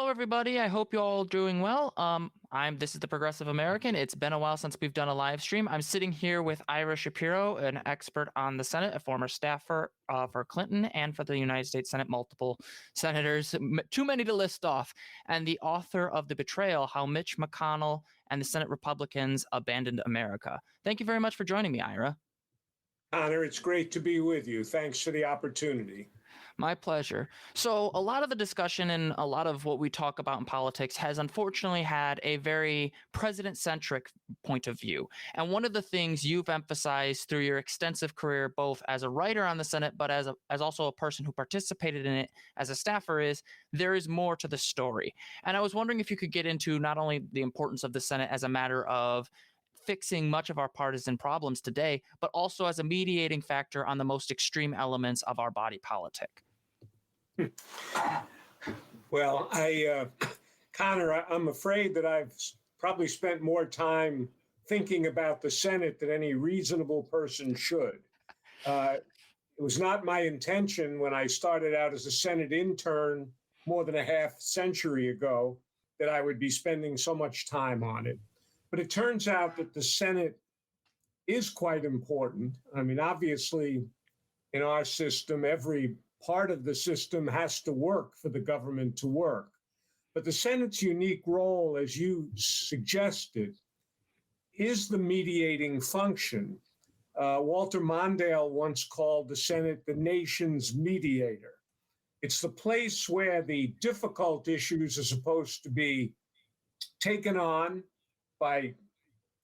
Hello, everybody. I hope you're all doing well. This is the Progressive American. It's been a while since we've done a live stream. I'm sitting here with Ira Shapiro, an expert on the Senate, a former staffer for Clinton and for the United States Senate, multiple senators, too many to list off, and the author of The Betrayal: How Mitch McConnell and the Senate Republicans Abandoned America. Thank you very much for joining me, Ira. Connor, it's great to be with you. Thanks for the opportunity. My pleasure. So a lot of the discussion and a lot of what we talk about in politics has unfortunately had a very president-centric point of view. And one of the things you've emphasized through your extensive career, both as a writer on the Senate, but as also a person who participated in it as a staffer, is there is more to the story. And I was wondering if you could get into not only the importance of the Senate as a matter of fixing much of our partisan problems today, but also as a mediating factor on the most extreme elements of our body politic. Well, Connor, I'm afraid that I've probably spent more time thinking about the Senate than any reasonable person should. It was not my intention when I started out as a Senate intern more than a half century ago that I would be spending so much time on it. But it turns out that the Senate is quite important. I mean, obviously, in our system, every part of the system has to work for the government to work. But the Senate's unique role, as you suggested, is the mediating function. Walter Mondale once called the Senate the nation's mediator. It's the place where the difficult issues are supposed to be taken on by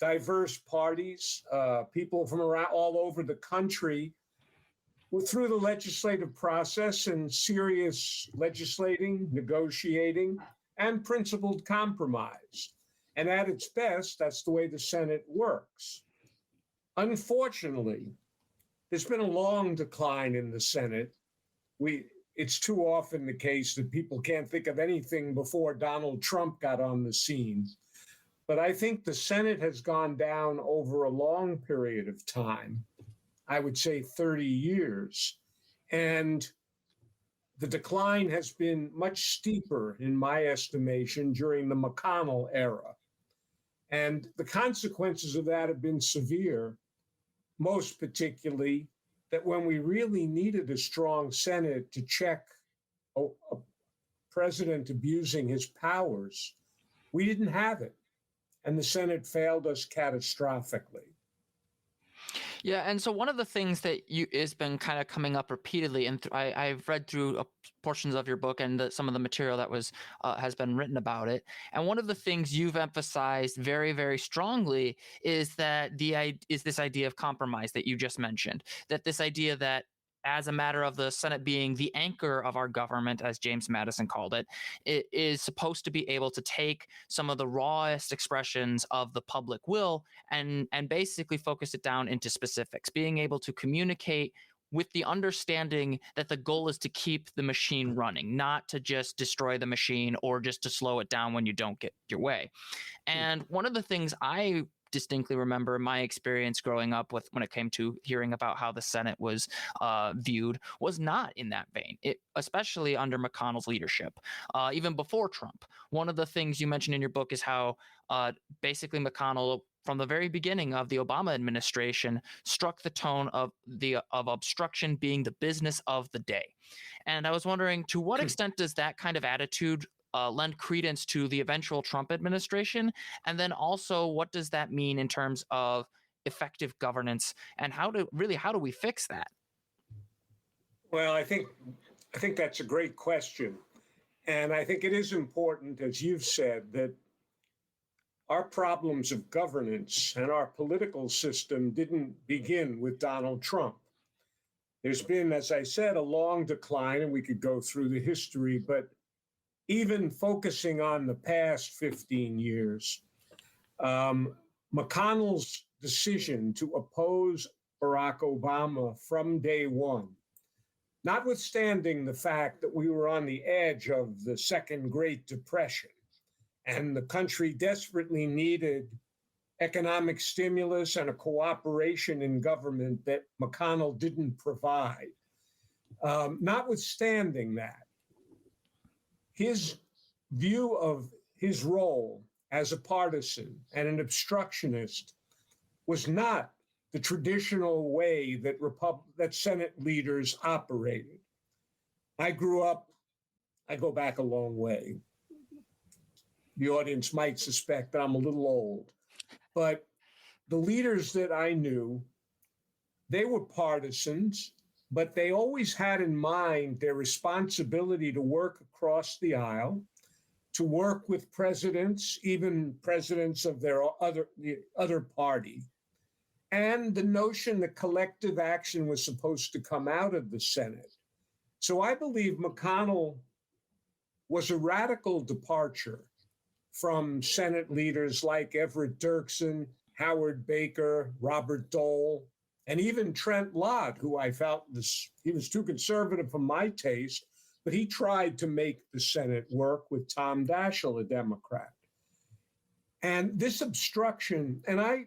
diverse parties, people from around all over the country, through the legislative process and serious legislating, negotiating, and principled compromise. And at its best, that's the way the Senate works. Unfortunately, there's been a long decline in the Senate. It's too often the case that people can't think of anything before Donald Trump got on the scene. But I think the Senate has gone down over a long period of time, I would say 30 years. And the decline has been much steeper, in my estimation, during the McConnell era. And the consequences of that have been severe, most particularly that when we really needed a strong Senate to check a president abusing his powers, we didn't have it. And the Senate failed us catastrophically. Yeah, and so one of the things that has been kind of coming up repeatedly, and I've read through portions of your book and some of the material that has been written about it. And one of the things you've emphasized very, very strongly is that this idea of compromise that you just mentioned. That this idea that, as a matter of the Senate being the anchor of our government, as James Madison called it, it is supposed to be able to take some of the rawest expressions of the public will and basically focus it down into specifics, being able to communicate with the understanding that the goal is to keep the machine running, not to just destroy the machine or just to slow it down when you don't get your way. And one of the things I distinctly remember my experience growing up with when it came to hearing about how the Senate was viewed was not in that vein, especially under McConnell's leadership, even before Trump. One of the things you mentioned in your book is how basically McConnell, from the very beginning of the Obama administration, struck the tone of obstruction being the business of the day. And I was wondering, to what extent does that kind of attitude lend credence to the eventual Trump administration? And then also, what does that mean in terms of effective governance, and how do we fix that? Well, I think that's a great question. And I think it is important, as you've said, that our problems of governance and our political system didn't begin with Donald Trump. There's been, as I said, a long decline, and we could go through the history, but even focusing on the past 15 years, McConnell's decision to oppose Barack Obama from day one, notwithstanding the fact that we were on the edge of the Second Great Depression and the country desperately needed economic stimulus and a cooperation in government that McConnell didn't provide. Notwithstanding that, his view of his role as a partisan and an obstructionist was not the traditional way that Senate leaders operated. I grew up, I go back a long way. The audience might suspect that I'm a little old, but the leaders that I knew, they were partisans, but they always had in mind their responsibility to work across the aisle, to work with presidents, even presidents of the other party, and the notion that collective action was supposed to come out of the Senate. So I believe McConnell was a radical departure from Senate leaders like Everett Dirksen, Howard Baker, Robert Dole, and even Trent Lott, who I felt he was too conservative for my taste, but he tried to make the Senate work with Tom Daschle, a Democrat. And this obstruction, and I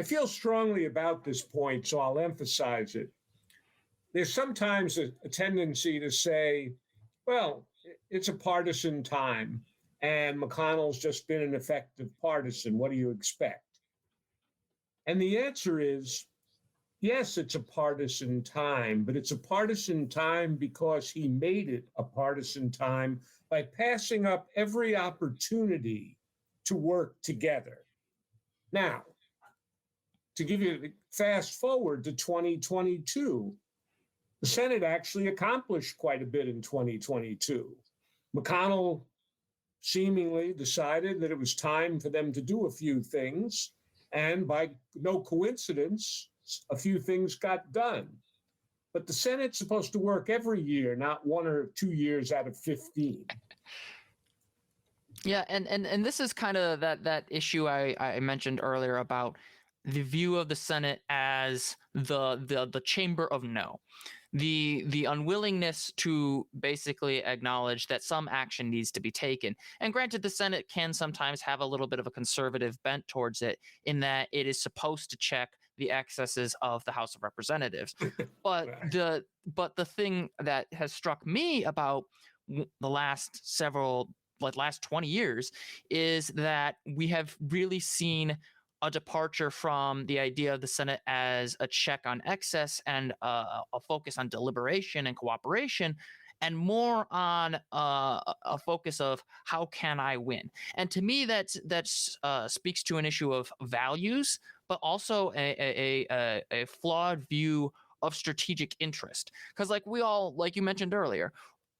feel strongly about this point, so I'll emphasize it. There's sometimes a tendency to say, well, it's a partisan time, and McConnell's just been an effective partisan. What do you expect? And the answer is, yes, it's a partisan time, but it's a partisan time because he made it a partisan time by passing up every opportunity to work together. Now, to give you fast forward to 2022, the Senate actually accomplished quite a bit in 2022. McConnell seemingly decided that it was time for them to do a few things, and by no coincidence, a few things got done. But the Senate's supposed to work every year, not 1 or 2 years out of 15. Yeah, and this is kind of that issue I mentioned earlier about the view of the Senate as the chamber of no, the unwillingness to basically acknowledge that some action needs to be taken. And granted, the Senate can sometimes have a little bit of a conservative bent towards it, in that it is supposed to check the excesses of the House of Representatives. But the thing that has struck me about the last last 20 years is that we have really seen a departure from the idea of the Senate as a check on excess and a focus on deliberation and cooperation, and more on a focus of how can I win. And to me, that speaks to an issue of values, but also a flawed view of strategic interest. Because like you mentioned earlier,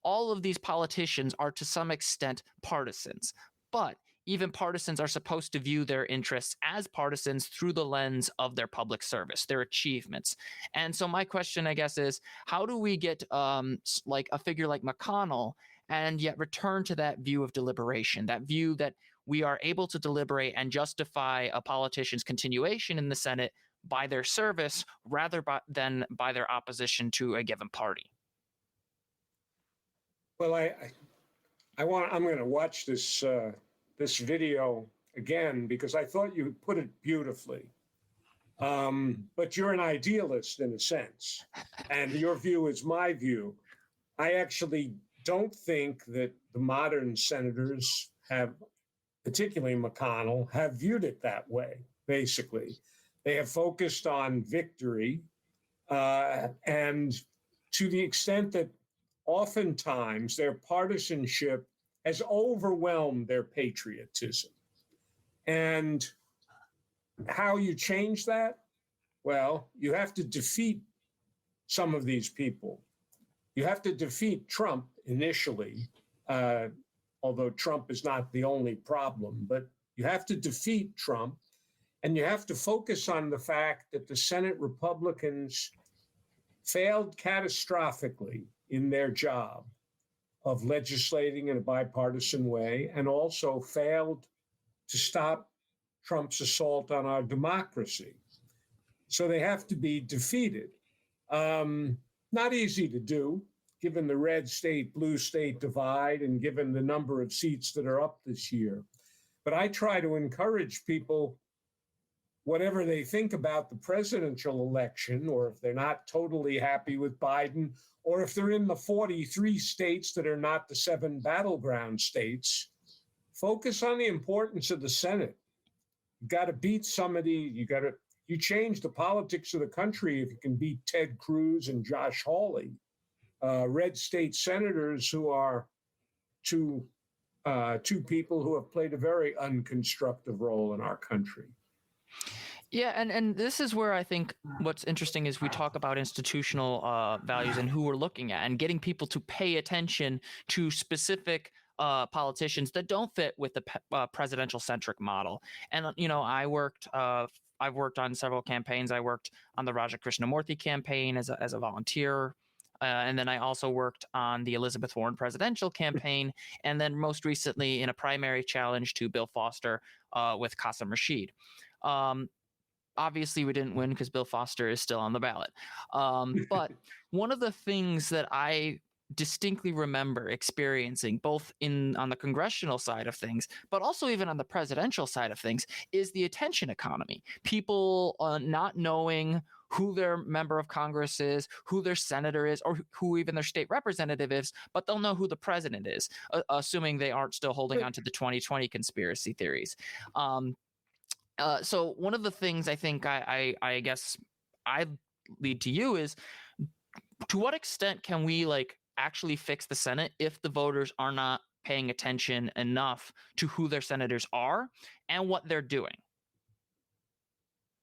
all of these politicians are to some extent partisans, but even partisans are supposed to view their interests as partisans through the lens of their public service, their achievements. And so my question, I guess, is how do we get like a figure like McConnell and yet return to that view of deliberation, that view that we are able to deliberate and justify a politician's continuation in the Senate by their service rather than by their opposition to a given party? Well, I'm going to watch this video again because I thought you put it beautifully. But you're an idealist in a sense, and your view is my view. I actually don't think that the modern senators have, particularly McConnell, have viewed it that way. Basically, they have focused on victory, and to the extent that oftentimes their partisanship has overwhelmed their patriotism. And how you change that? Well, you have to defeat some of these people. You have to defeat Trump initially, although Trump is not the only problem, but you have to defeat Trump, and you have to focus on the fact that the Senate Republicans failed catastrophically in their job of legislating in a bipartisan way, and also failed to stop Trump's assault on our democracy. So they have to be defeated. Not easy to do, given the red state, blue state divide, and given the number of seats that are up this year. But I try to encourage people whatever they think about the presidential election, or if they're not totally happy with Biden, or if they're in the 43 states that are not the 7 battleground states, focus on the importance of the Senate. You got to beat somebody. You change the politics of the country if you can beat Ted Cruz and Josh Hawley, red state senators who are two people who have played a very unconstructive role in our country. Yeah, and this is where I think what's interesting is we talk about institutional values and who we're looking at, and getting people to pay attention to specific politicians that don't fit with the presidential centric model. And I've worked on several campaigns. I worked on the Raja Krishnamurthy campaign as a volunteer. And then I also worked on the Elizabeth Warren presidential campaign, and then most recently in a primary challenge to Bill Foster with Qasim Rashid. Obviously, we didn't win because Bill Foster is still on the ballot. But one of the things that I distinctly remember experiencing, both on the congressional side of things, but also even on the presidential side of things, is the attention economy. People not knowing who their member of Congress is, who their senator is, or who even their state representative is, but they'll know who the president is, assuming they aren't still holding on to the 2020 conspiracy theories. So one of the things I think I guess I lead to you is, to what extent can we actually fix the Senate if the voters are not paying attention enough to who their senators are and what they're doing?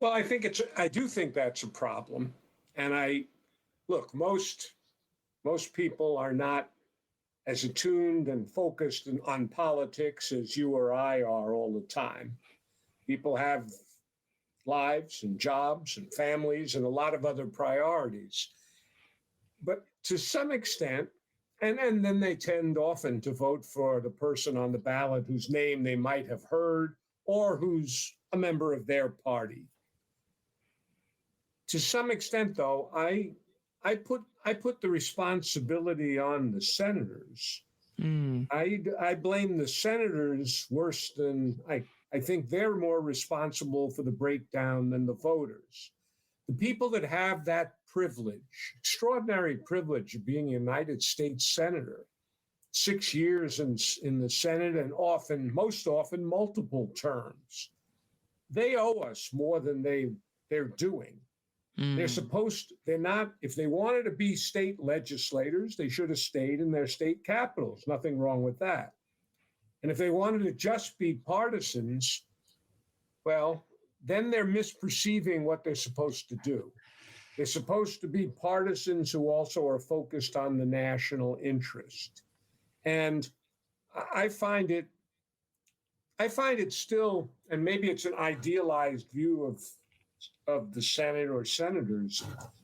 Well, I do think that's a problem. And most people are not as attuned and focused on politics as you or I are all the time. People have lives and jobs and families and a lot of other priorities. But to some extent, and then they tend often to vote for the person on the ballot whose name they might have heard or who's a member of their party. To some extent, though, I put the responsibility on the senators. I blame the senators worse than I think they're more responsible for the breakdown than the voters. The people that have that privilege, extraordinary privilege of being a United States Senator, 6 years in the Senate, and most often multiple terms, they owe us more than they're doing. They're not, if they wanted to be state legislators, they should have stayed in their state capitals. Nothing wrong with that. And if they wanted to just be partisans, well, then they're misperceiving what they're supposed to do. They're supposed to be partisans who also are focused on the national interest. And I find it still, and maybe it's an idealized view of the Senate or senators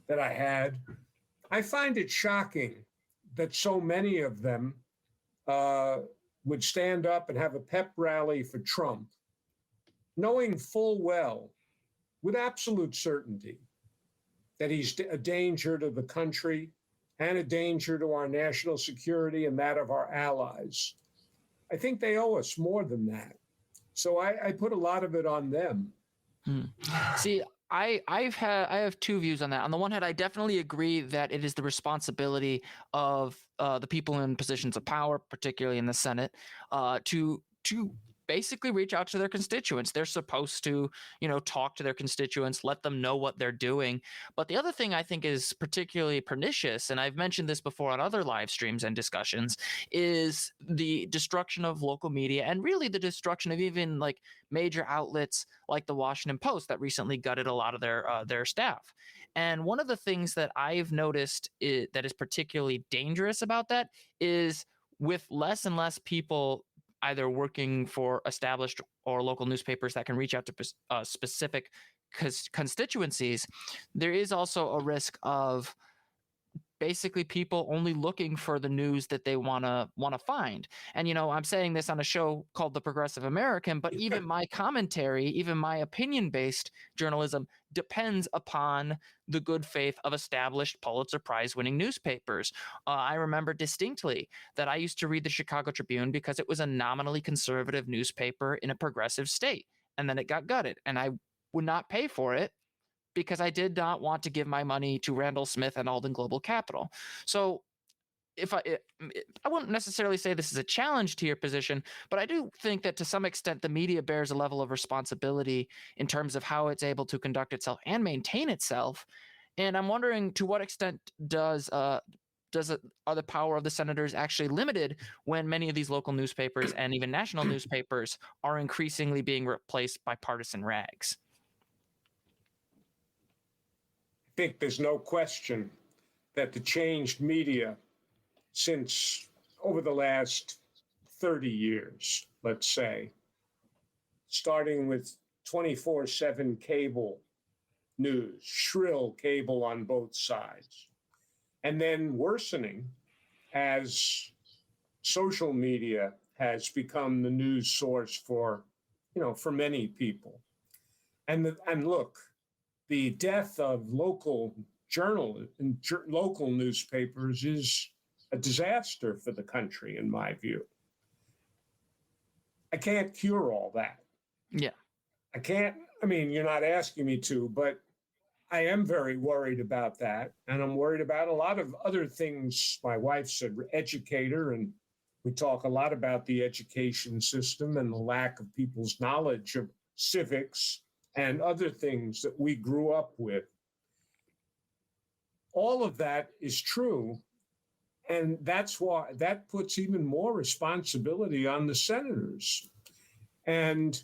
that I had, I find it shocking that so many of them would stand up and have a pep rally for Trump, knowing full well, with absolute certainty, that he's a danger to the country and a danger to our national security and that of our allies. I think they owe us more than that. So I put a lot of it on them. See, I have two views on that. On the one hand, I definitely agree that it is the responsibility of the people in positions of power, particularly in the Senate, to basically reach out to their constituents. They're supposed to, talk to their constituents, let them know what they're doing. But the other thing I think is particularly pernicious, and I've mentioned this before on other live streams and discussions, is the destruction of local media, and really the destruction of even major outlets like the Washington Post that recently gutted a lot of their staff. And one of the things that I've noticed that is particularly dangerous about that is, with less and less people either working for established or local newspapers that can reach out to specific constituencies, there is also a risk of basically people only looking for the news that they want to find. And I'm saying this on a show called The Progressive American, but even my commentary, even my opinion-based journalism depends upon the good faith of established Pulitzer Prize winning newspapers. I remember distinctly that I used to read the Chicago Tribune because it was a nominally conservative newspaper in a progressive state, and then it got gutted, and I would not pay for it because I did not want to give my money to Randall Smith and Alden Global Capital. So if I wouldn't necessarily say this is a challenge to your position, but I do think that to some extent the media bears a level of responsibility in terms of how it's able to conduct itself and maintain itself. And I'm wondering, to what extent are the power of the senators actually limited when many of these local newspapers and even national newspapers are increasingly being replaced by partisan rags? I think there's no question that the changed media since over the last 30 years, let's say, starting with 24/7 cable news, shrill cable on both sides, and then worsening as social media has become the news source for, for many people. And look, the death of local local newspapers is a disaster for the country, in my view. I can't cure all that. Yeah. I can't, you're not asking me to, but I am very worried about that. And I'm worried about a lot of other things. My wife's an educator, and we talk a lot about the education system and the lack of people's knowledge of civics and other things that we grew up with. All of that is true. And that's why that puts even more responsibility on the senators. And,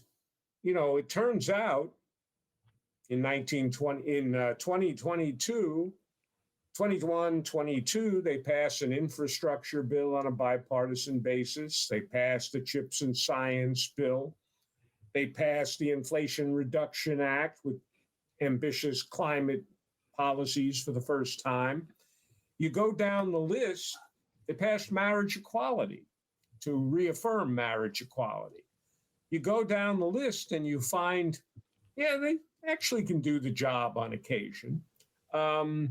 it turns out in 2022, 22, they passed an infrastructure bill on a bipartisan basis. They passed the CHIPS and Science bill. They passed the Inflation Reduction Act with ambitious climate policies for the first time. You go down the list, they passed marriage equality to reaffirm marriage equality. You go down the list and you find, they actually can do the job on occasion. For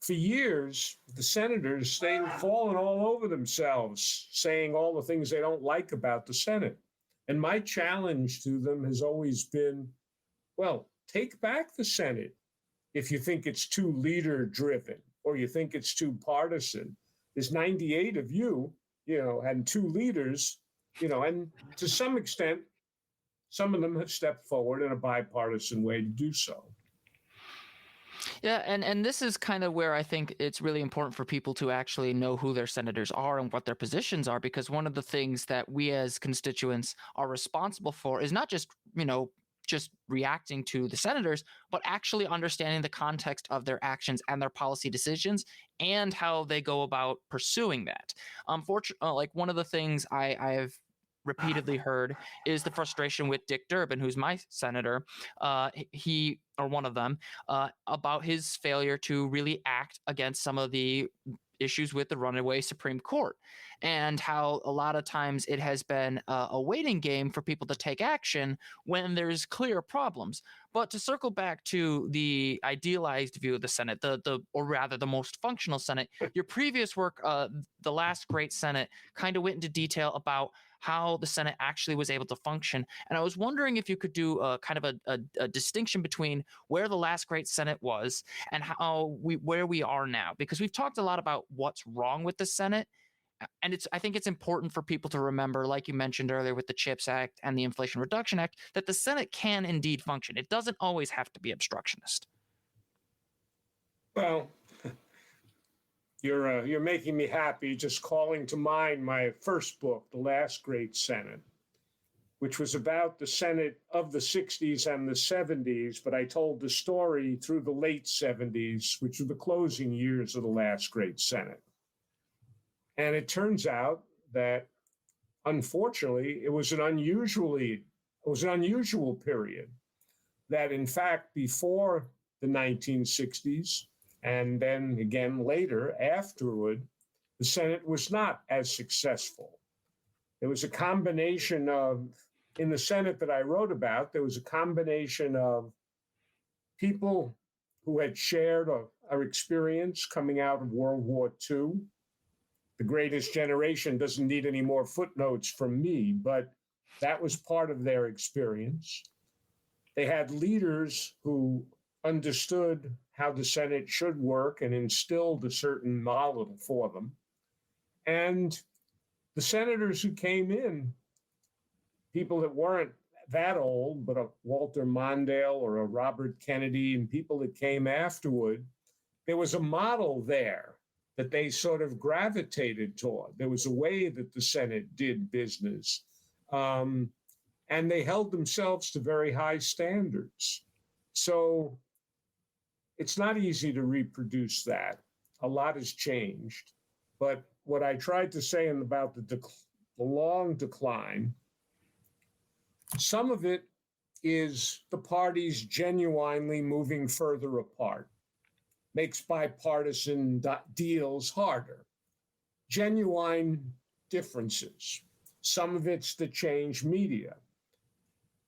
years, the senators, they've fallen all over themselves, saying all the things they don't like about the Senate. And my challenge to them has always been, well, take back the Senate if you think it's too leader-driven or you think it's too partisan. There's 98 of you, and 2 leaders, and to some extent, some of them have stepped forward in a bipartisan way to do so. Yeah, and this is kind of where I think it's really important for people to actually know who their senators are and what their positions are, because one of the things that we as constituents are responsible for is not just, just reacting to the senators, but actually understanding the context of their actions and their policy decisions and how they go about pursuing that. Unfortunately, like one of the things I've repeatedly heard is the frustration with Dick Durbin, who's my senator, one of them, about his failure to really act against some of the issues with the runaway Supreme Court, and how a lot of times it has been a waiting game for people to take action when there's clear problems. But to circle back to the idealized view of the Senate, or rather the most functional Senate, your previous work, The Last Great Senate, kind of went into detail about how the Senate actually was able to function. And I was wondering if you could do kind of a distinction between where the last great Senate was and where we are now, because we've talked a lot about what's wrong with the Senate. And I think it's important for people to remember, like you mentioned earlier with the CHIPS Act and the Inflation Reduction Act, that the Senate can indeed function. It doesn't always have to be obstructionist. Well, you're making me happy just calling to mind my first book, The Last Great Senate, which was about the Senate of the 60s and the 70s, but I told the story through the late 70s, which were the closing years of the last great Senate. And it turns out that, unfortunately, it was an unusual period, that in fact, before the 1960s, and then again later, afterward, the Senate was not as successful. There was a combination of, in the Senate that I wrote about, there was a combination of people who had shared our experience coming out of World War II. The Greatest Generation doesn't need any more footnotes from me, but that was part of their experience. They had leaders who understood how the Senate should work and instilled a certain model for them. And the senators who came in, people that weren't that old, but a Walter Mondale or a Robert Kennedy and people that came afterward, there was a model there that they sort of gravitated toward. There was a way that the Senate did business. And they held themselves to very high standards. So it's not easy to reproduce that. A lot has changed. But what I tried to say about the long decline, some of it is the parties genuinely moving further apart, makes bipartisan deals harder, genuine differences. Some of it's the change media,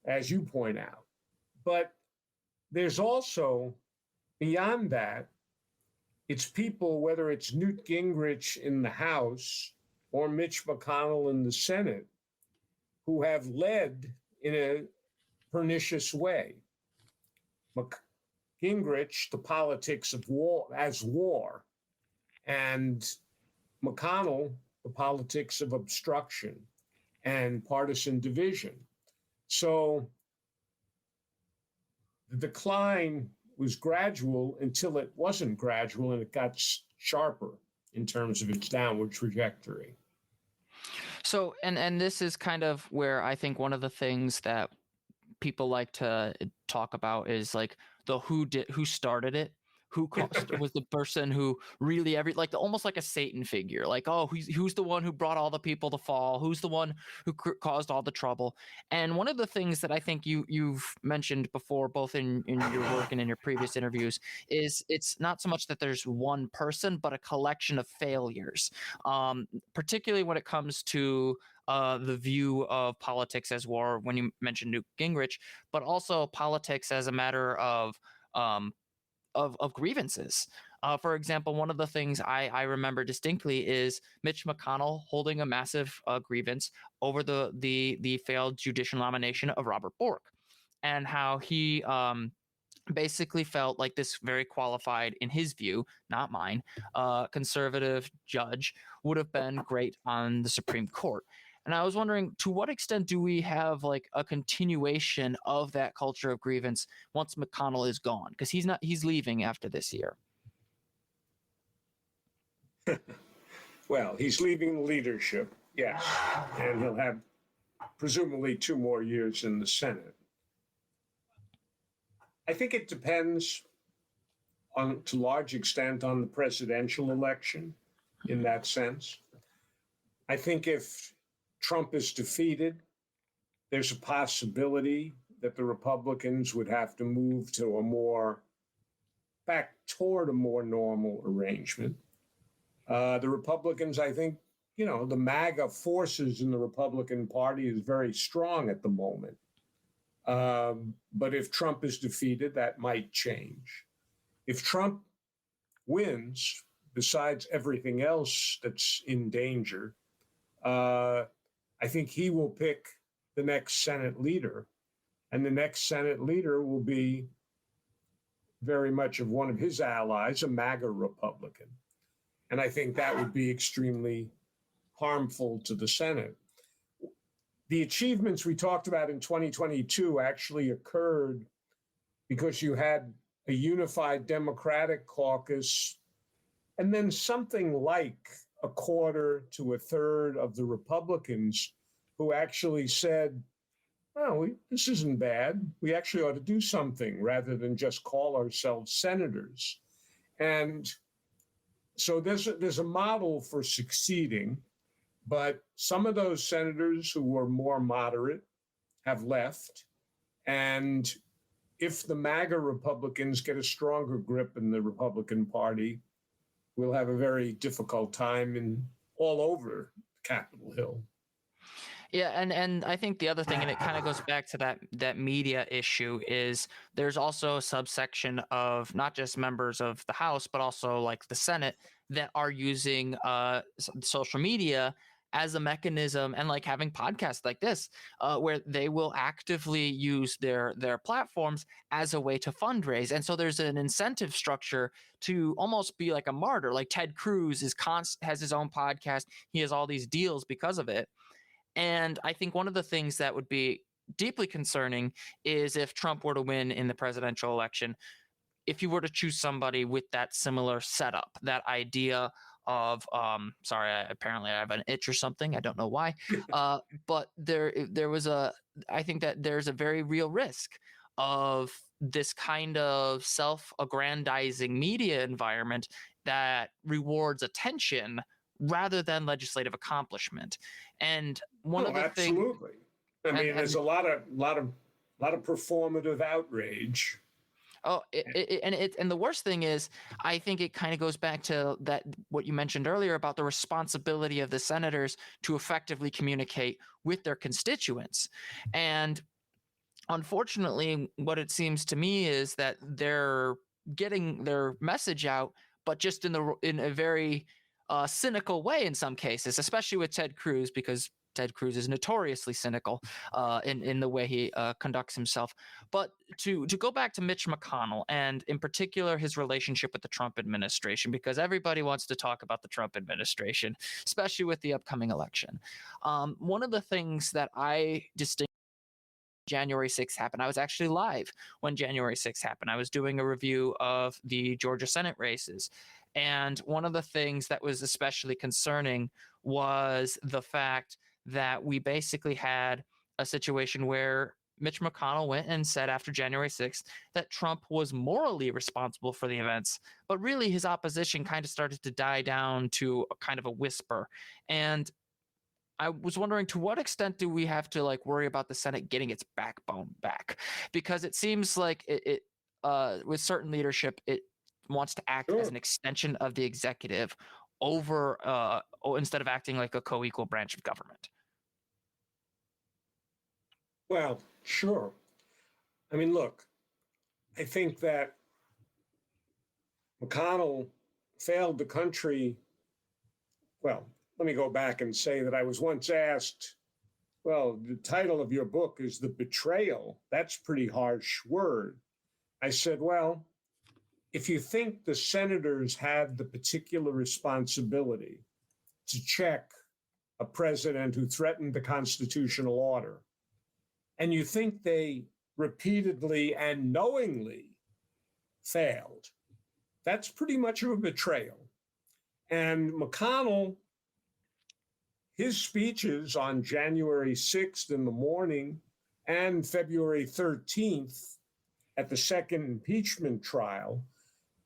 as you point out. But there's also, beyond that, it's people, whether it's Newt Gingrich in the House or Mitch McConnell in the Senate, who have led in a pernicious way. Gingrich, the politics of war as war, and McConnell, the politics of obstruction and partisan division. So the decline was gradual until it wasn't gradual and it got sharper in terms of its downward trajectory. So, and this is kind of where I think one of the things that people like to talk about is like who started it, who was the person who really almost like a Satan figure, like, oh, who's the one who brought all the people to fall, who's the one who caused all the trouble. And one of the things that I think you've mentioned before, both in your work and in your previous interviews, is it's not so much that there's one person, but a collection of failures, particularly when it comes to the view of politics as war, when you mentioned Newt Gingrich, but also politics as a matter of grievances. For example, one of the things I remember distinctly is Mitch McConnell holding a massive grievance over the failed judicial nomination of Robert Bork, and how he basically felt like this very qualified, in his view, not mine, conservative judge would have been great on the Supreme Court. And I was wondering, to what extent do we have like a continuation of that culture of grievance once McConnell is gone? Because he's leaving after this year. Well, he's leaving leadership, yes, and he'll have presumably 2 more years in the Senate. I think it depends to large extent on the presidential election in that sense. I think if Trump is defeated, there's a possibility that the Republicans would have to move to back toward a more normal arrangement. The Republicans, I think, the MAGA forces in the Republican Party is very strong at the moment. But if Trump is defeated, that might change. If Trump wins, besides everything else that's in danger, I think he will pick the next Senate leader, and the next Senate leader will be very much of one of his allies, a MAGA Republican. And I think that would be extremely harmful to the Senate. The achievements we talked about in 2022 actually occurred because you had a unified Democratic caucus, and then something like a quarter to a third of the Republicans who actually said, oh, this isn't bad. We actually ought to do something rather than just call ourselves senators. And so there's a model for succeeding, but some of those senators who were more moderate have left. And if the MAGA Republicans get a stronger grip in the Republican Party, we'll have a very difficult time all over Capitol Hill. Yeah, and I think the other thing, and it kind of goes back to that media issue, is there's also a subsection of not just members of the House, but also like the Senate that are using social media as a mechanism, and like having podcasts like this, where they will actively use their platforms as a way to fundraise. And so there's an incentive structure to almost be like a martyr. Like Ted Cruz has his own podcast. He has all these deals because of it. And I think one of the things that would be deeply concerning is if Trump were to win in the presidential election, if you were to choose somebody with that similar setup, that idea of sorry, apparently I have an itch or something, I don't know why, but there was a, I think that there's a very real risk of this kind of self-aggrandizing media environment that rewards attention rather than legislative accomplishment. And one Oh, of the things, absolutely. I and mean, there's a lot of performative outrage. oh, and the worst thing is, I think it kind of goes back to that what you mentioned earlier about the responsibility of the senators to effectively communicate with their constituents. And unfortunately, what it seems to me is that they're getting their message out, but just in a very cynical way in some cases, especially with Ted Cruz, because Ted Cruz is notoriously cynical in the way he conducts himself. But to go back to Mitch McConnell, and in particular his relationship with the Trump administration, because everybody wants to talk about the Trump administration, especially with the upcoming election. One of the things that I distinguish January 6th happened. I was actually live when January 6th happened. I was doing a review of the Georgia Senate races. And one of the things that was especially concerning was the fact that we basically had a situation where Mitch McConnell went and said after January 6th that Trump was morally responsible for the events, but really his opposition kind of started to die down to a kind of a whisper. And I was wondering, to what extent do we have to like worry about the Senate getting its backbone back? Because it seems like with certain leadership, it wants to act as Sure. an extension of the executive instead of acting like a co-equal branch of government. Well, sure. I mean, look, I think that McConnell failed the country. Well, let me go back and say that I was once asked, well, the title of your book is The Betrayal. That's a pretty harsh word. I said, well, if you think the senators had the particular responsibility to check a president who threatened the constitutional order, and you think they repeatedly and knowingly failed, that's pretty much of a betrayal. And McConnell, his speeches on January 6th in the morning and February 13th at the second impeachment trial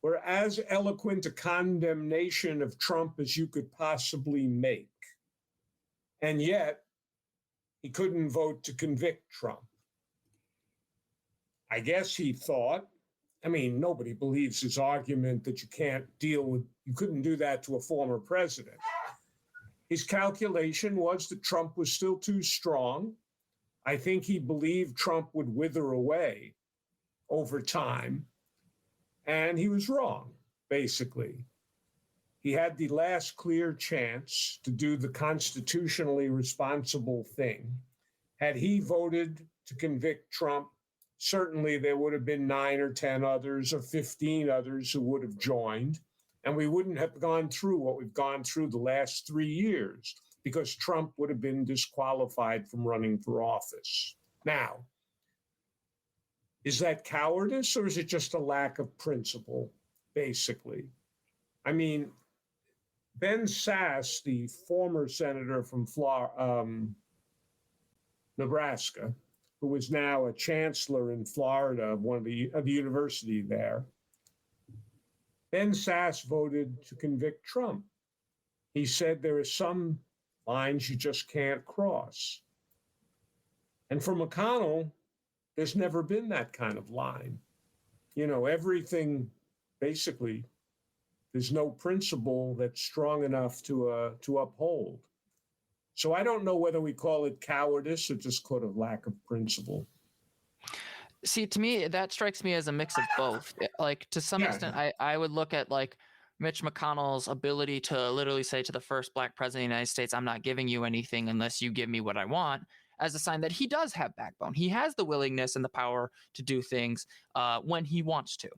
were as eloquent a condemnation of Trump as you could possibly make. And yet, he couldn't vote to convict Trump. I guess he thought, I mean, nobody believes his argument that you couldn't do that to a former president. His calculation was that Trump was still too strong. I think he believed Trump would wither away over time. And he was wrong, basically. He had the last clear chance to do the constitutionally responsible thing. Had he voted to convict Trump, certainly there would have been 9 or 10 others or 15 others who would have joined. And we wouldn't have gone through what we've gone through the last 3 years, because Trump would have been disqualified from running for office. Now, is that cowardice, or is it just a lack of principle, basically? I mean, Ben Sasse, the former senator from Nebraska, who is now a chancellor in Florida of the university there, Ben Sasse voted to convict Trump. He said there are some lines you just can't cross. And for McConnell, there's never been that kind of line. You know, everything, basically, there's no principle that's strong enough to uphold. So I don't know whether we call it cowardice or just call it lack of principle. See, to me, that strikes me as a mix of both. Like, to some extent, I would look at like Mitch McConnell's ability to literally say to the first black president of the United States, I'm not giving you anything unless you give me what I want, as a sign that he does have backbone. He has the willingness and the power to do things when he wants to.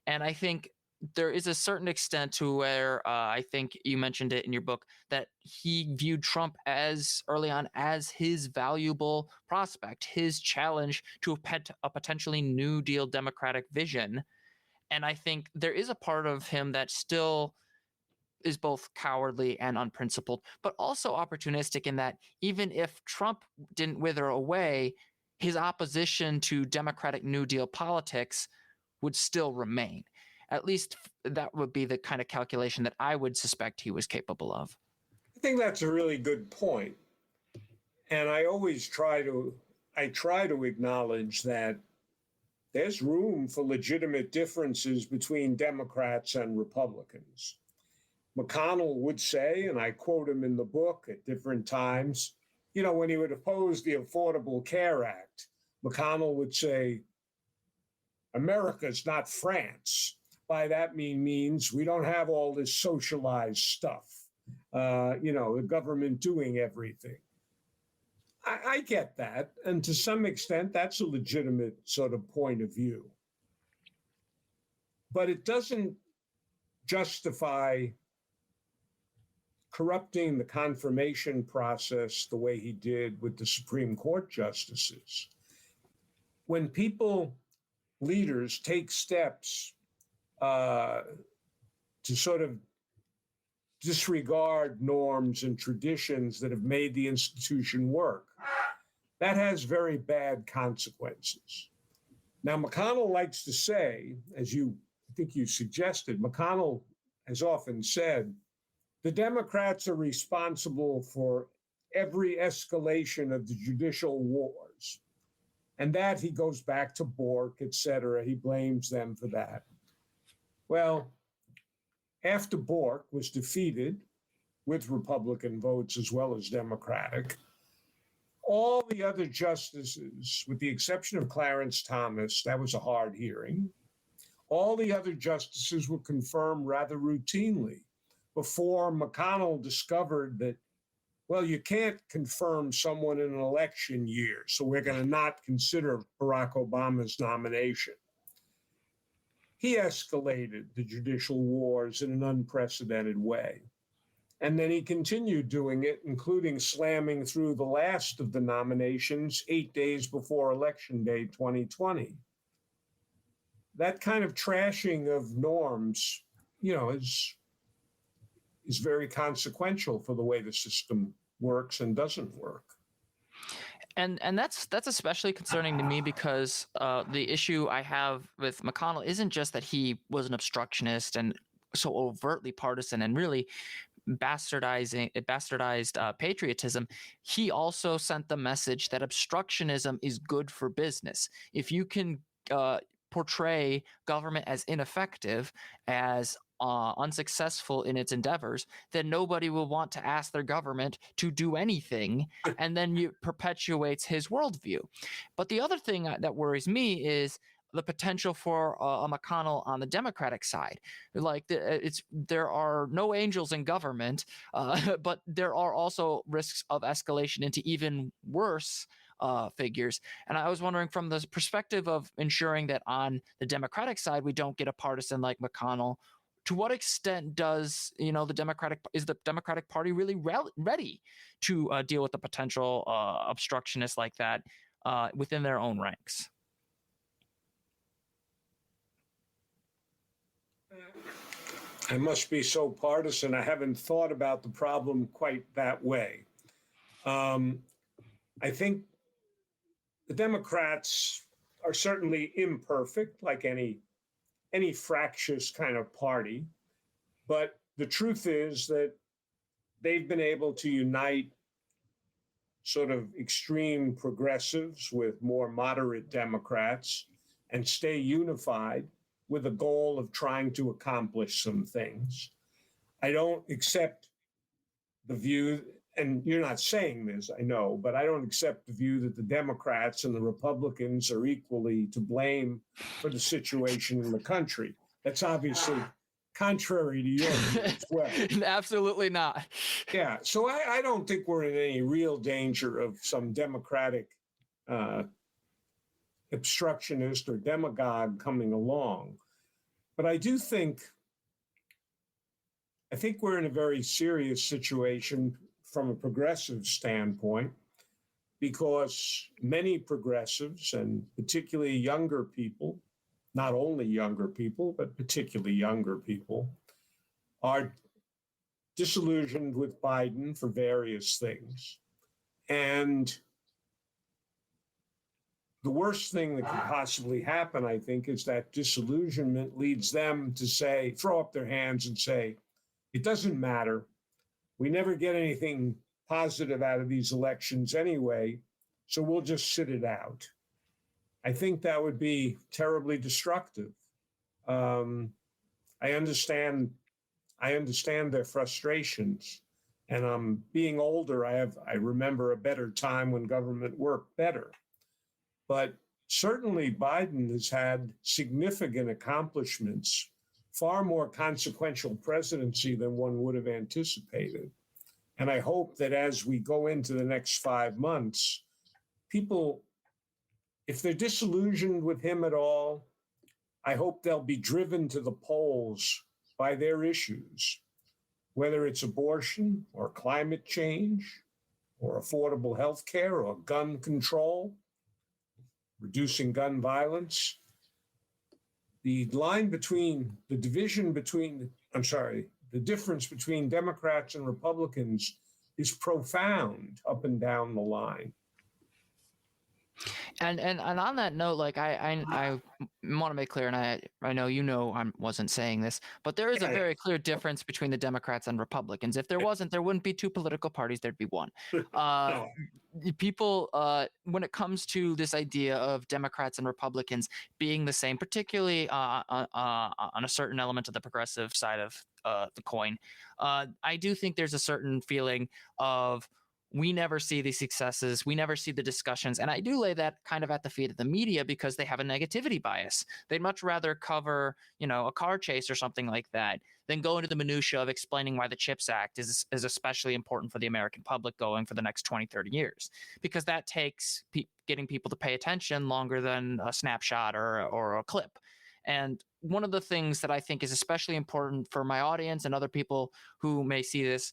And I think there is a certain extent to where I think you mentioned it in your book that he viewed Trump as early on as his valuable prospect, his challenge to a potentially New Deal Democratic vision. And I think there is a part of him that still is both cowardly and unprincipled, but also opportunistic in that even if Trump didn't wither away, his opposition to Democratic New Deal politics would still remain. At least that would be the kind of calculation that I would suspect he was capable of. I think that's a really good point. And I always try to acknowledge that there's room for legitimate differences between Democrats and Republicans. McConnell would say, and I quote him in the book at different times, when he would oppose the Affordable Care Act, McConnell would say, America's not France. By that means we don't have all this socialized stuff, the government doing everything. I get that. And to some extent, that's a legitimate sort of point of view. But it doesn't justify corrupting the confirmation process the way he did with the Supreme Court justices. When leaders take steps to sort of disregard norms and traditions that have made the institution work, that has very bad consequences. Now, McConnell likes to say, as I think you suggested, McConnell has often said, the Democrats are responsible for every escalation of the judicial wars. And that he goes back to Bork, et cetera. He blames them for that. Well, after Bork was defeated with Republican votes as well as Democratic, all the other justices, with the exception of Clarence Thomas, that was a hard hearing, all the other justices were confirmed rather routinely before McConnell discovered that, well, you can't confirm someone in an election year, so we're going to not consider Barack Obama's nomination. He escalated the judicial wars in an unprecedented way. And then he continued doing it, including slamming through the last of the nominations 8 days before Election Day 2020. That kind of trashing of norms, is very consequential for the way the system works and doesn't work. And that's especially concerning to me because the issue I have with McConnell isn't just that he was an obstructionist and so overtly partisan and really bastardized patriotism. He also sent the message that obstructionism is good for business. If you can portray government as ineffective, as unsuccessful in its endeavors, then nobody will want to ask their government to do anything, and then it perpetuates his worldview. But the other thing that worries me is the potential for a McConnell on the Democratic side. Like there are no angels in government, but there are also risks of escalation into even worse figures. And I was wondering, from the perspective of ensuring that on the Democratic side we don't get a partisan like McConnell, to what extent does the Democratic Party really ready to deal with the potential obstructionists like that within their own ranks? I must be so partisan. I haven't thought about the problem quite that way. I think the Democrats are certainly imperfect, like any fractious kind of party. But the truth is that they've been able to unite sort of extreme progressives with more moderate Democrats and stay unified with a goal of trying to accomplish some things. I don't accept the view, and you're not saying this, I know, but I don't accept the view that the Democrats and the Republicans are equally to blame for the situation in the country. That's obviously contrary to your view as well. Absolutely not. Yeah, so I don't think we're in any real danger of some Democratic obstructionist or demagogue coming along. But I think we're in a very serious situation from a progressive standpoint, because many progressives, and particularly younger people, not only younger people, but particularly younger people, are disillusioned with Biden for various things. And the worst thing that could possibly happen, I think, is that disillusionment leads them to say, throw up their hands and say, it doesn't matter. We never get anything positive out of these elections anyway, so we'll just sit it out. I think that would be terribly destructive. I understand their frustrations, and being older, I remember a better time when government worked better. But certainly Biden has had significant accomplishments, far more consequential presidency than one would have anticipated. And I hope that as we go into the next 5 months, people, if they're disillusioned with him at all, I hope they'll be driven to the polls by their issues, whether it's abortion or climate change or affordable health care or gun control, reducing gun violence. The difference between Democrats and Republicans is profound up and down the line. And on that note, like I want to make clear, and I know I wasn't saying this, but there is a very clear difference between the Democrats and Republicans. If there wasn't, there wouldn't be two political parties. There'd be one. People, when it comes to this idea of Democrats and Republicans being the same, particularly on a certain element of the progressive side of the coin, I do think there's a certain feeling of, we never see the successes, we never see the discussions. And I do lay that kind of at the feet of the media, because they have a negativity bias. They'd much rather cover, a car chase or something like that than go into the minutia of explaining why the CHIPS Act is especially important for the American public going for the next 20, 30 years, because that takes getting people to pay attention longer than a snapshot or a clip. And one of the things that I think is especially important for my audience and other people who may see this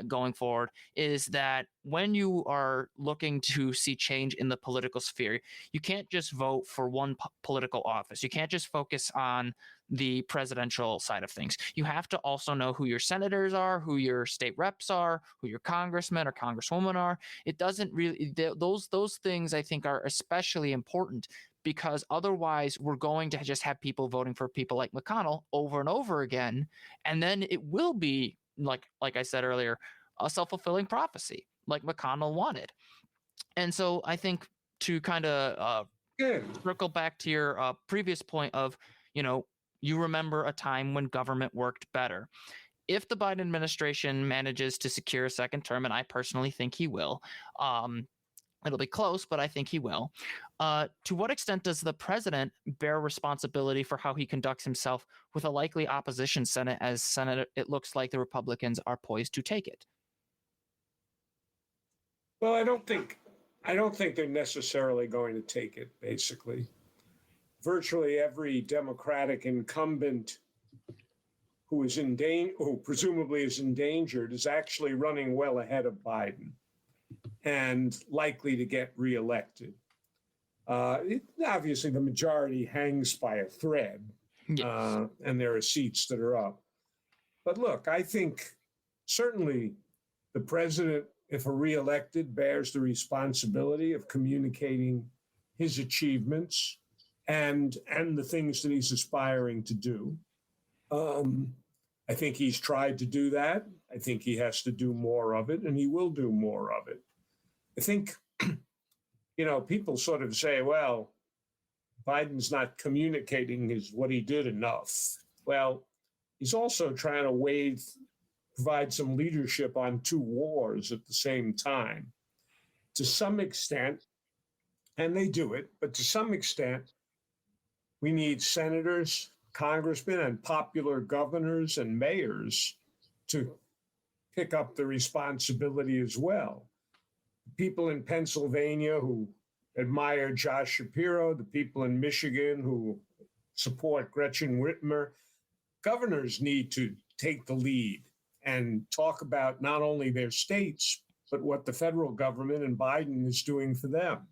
going forward is that when you are looking to see change in the political sphere, you can't just vote for one political office. You can't just focus on the presidential side of things. You have to also know who your senators are, who your state reps are, who your congressmen or congresswomen are. It doesn't really, those things I think are especially important, because otherwise we're going to just have people voting for people like McConnell over and over again. And then it will be, like I said earlier, a self-fulfilling prophecy like McConnell wanted. And so I think to kind of circle back to your previous point of, you remember a time when government worked better. If the Biden administration manages to secure a second term, and I personally think he will, it'll be close, but I think he will. To what extent does the president bear responsibility for how he conducts himself with a likely opposition Senate, as Senate it looks like the Republicans are poised to take it? Well, I don't think they're necessarily going to take it, basically. Virtually every Democratic incumbent who presumably is endangered, is actually running well ahead of Biden and likely to get reelected. Obviously, the majority hangs by a thread, yes. And there are seats that are up. But look, I think certainly the president, if reelected, bears the responsibility of communicating his achievements and the things that he's aspiring to do. I think he's tried to do that. I think he has to do more of it, and he will do more of it. I think, people sort of say, well, Biden's not communicating what he did enough. Well, he's also trying to provide some leadership on two wars at the same time. To some extent, and they do it, but to some extent, we need senators congressmen and popular governors and mayors to pick up the responsibility as well. People in Pennsylvania who admire Josh Shapiro, the people in Michigan who support Gretchen Whitmer, governors need to take the lead and talk about not only their states, but what the federal government and Biden is doing for them.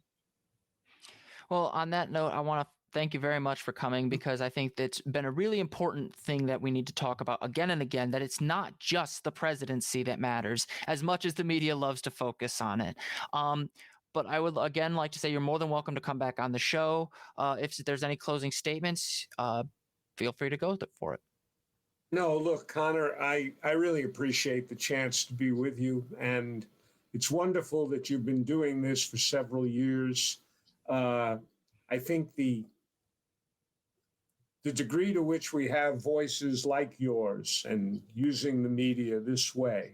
Well, on that note, I want to thank you very much for coming, because I think that's been a really important thing that we need to talk about again and again, that it's not just the presidency that matters as much as the media loves to focus on it. But I would again like to say you're more than welcome to come back on the show. If there's any closing statements, feel free to go for it. No, look, Connor, I really appreciate the chance to be with you. And it's wonderful that you've been doing this for several years. I think the degree to which we have voices like yours and using the media this way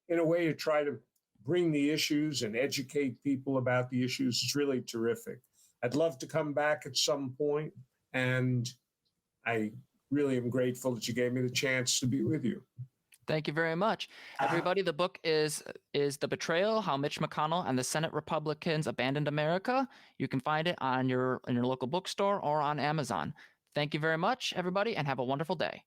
in a way to try to bring the issues and educate people about the issues is really terrific. I'd love to come back at some point, and I really am grateful that you gave me the chance to be with you. Thank you very much. Everybody, the book is The Betrayal: How Mitch McConnell and the Senate Republicans Abandoned America. You can find it on your local bookstore or on Amazon. Thank you very much, everybody, and have a wonderful day.